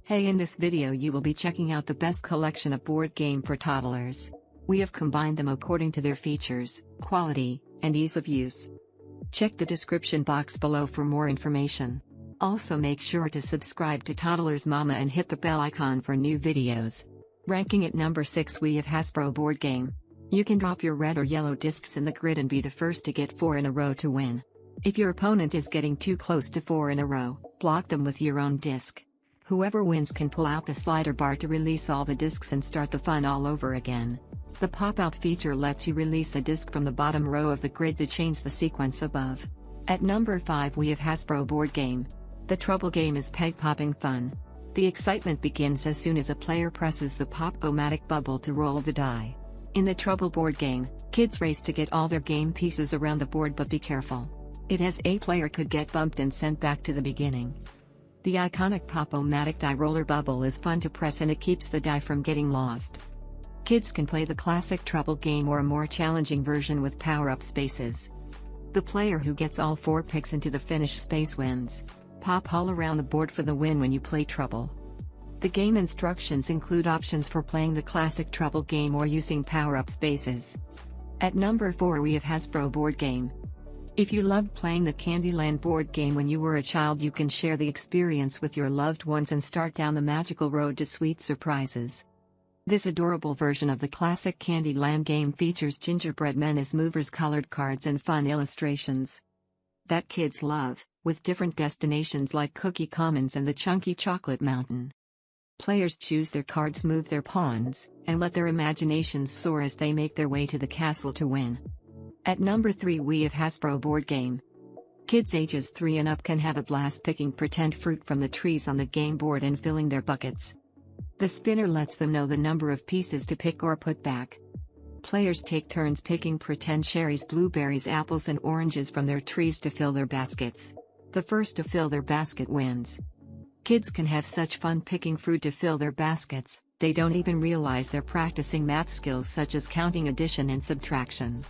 Hey, in this video you will be checking out the best collection of board game for toddlers. We have combined them according to their features, quality, and ease of use. Check the description box below for more information. Also make sure to subscribe to Toddler's Mama and hit the bell icon for new videos. Ranking at number 6, we have Hasbro board game. You can drop your red or yellow discs in the grid and be the first to get 4 in a row to win. If your opponent is getting too close to 4 in a row, block them with your own disc. Whoever wins can pull out the slider bar to release all the discs and start the fun all over again. The pop-out feature lets you release a disc from the bottom row of the grid to change the sequence above. At number 5 we have Hasbro board game. The trouble game is peg-popping fun. The excitement begins as soon as a player presses the Pop-O-Matic bubble to roll the die. In the trouble board game, kids race to get all their game pieces around the board, but be careful. It has a player could get bumped and sent back to the beginning. The iconic Pop-O-Matic die roller bubble is fun to press and it keeps the die from getting lost. Kids can play the classic trouble game or a more challenging version with power-up spaces. The player who gets all 4 picks into the finished space wins. Pop all around the board for the win when you play trouble. The game instructions include options for playing the classic trouble game or using power-up spaces. At number 4 we have Hasbro board game. If you loved playing the Candyland board game when you were a child, you can share the experience with your loved ones and start down the magical road to sweet surprises. This adorable version of the classic Candyland game features gingerbread men as movers, colored cards, and fun illustrations that kids love, with different destinations like Cookie Commons and the Chunky Chocolate Mountain. Players choose their cards, move their pawns, and let their imaginations soar as they make their way to the castle to win. At number 3 we have Hasbro board game. Kids ages 3 and up can have a blast picking pretend fruit from the trees on the game board and filling their buckets. The spinner lets them know the number of pieces to pick or put back. Players take turns picking pretend cherries, blueberries, apples, and oranges from their trees to fill their baskets. The first to fill their basket wins. Kids can have such fun picking fruit to fill their baskets, they don't even realize they're practicing math skills such as counting, addition, and subtraction.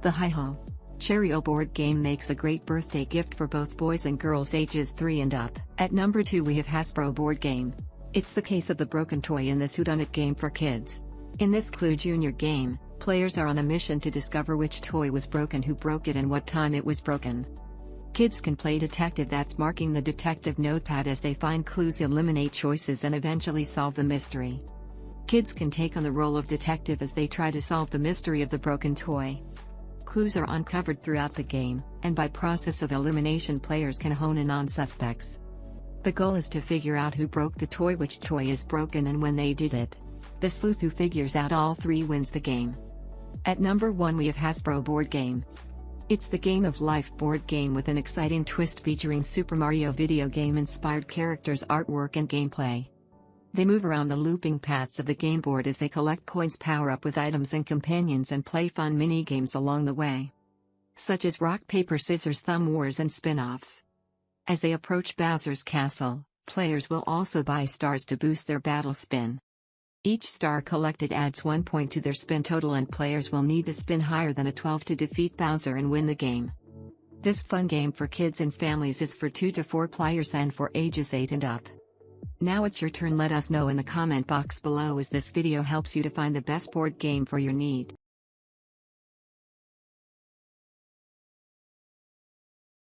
The Hi-Ho Cherry-O board game makes a great birthday gift for both boys and girls ages 3 and up. At number 2 we have Hasbro board game. It's the case of the broken toy in this whodunit game for kids. In this Clue Junior game, players are on a mission to discover which toy was broken, who broke it, and what time it was broken. Kids can play detective, that's marking the detective notepad as they find clues, eliminate choices, and eventually solve the mystery. Kids can take on the role of detective as they try to solve the mystery of the broken toy. Clues are uncovered throughout the game, and by process of elimination players can hone in on suspects. The goal is to figure out who broke the toy, which toy is broken, and when they did it. The sleuth who figures out all 3 wins the game. At number 1 we have Hasbro board game. It's the game of life board game with an exciting twist featuring Super Mario video game inspired characters, artwork, and gameplay. They move around the looping paths of the game board as they collect coins, power up with items and companions, and play fun mini-games along the way, such as rock, paper, scissors, thumb wars, and spin-offs. As they approach Bowser's castle, players will also buy stars to boost their battle spin. Each star collected adds 1 point to their spin total, and players will need to spin higher than a 12 to defeat Bowser and win the game. This fun game for kids and families is for 2 to 4 players and for ages 8 and up. Now it's your turn. Let us know in the comment box below as this video helps you to find the best board game for your need.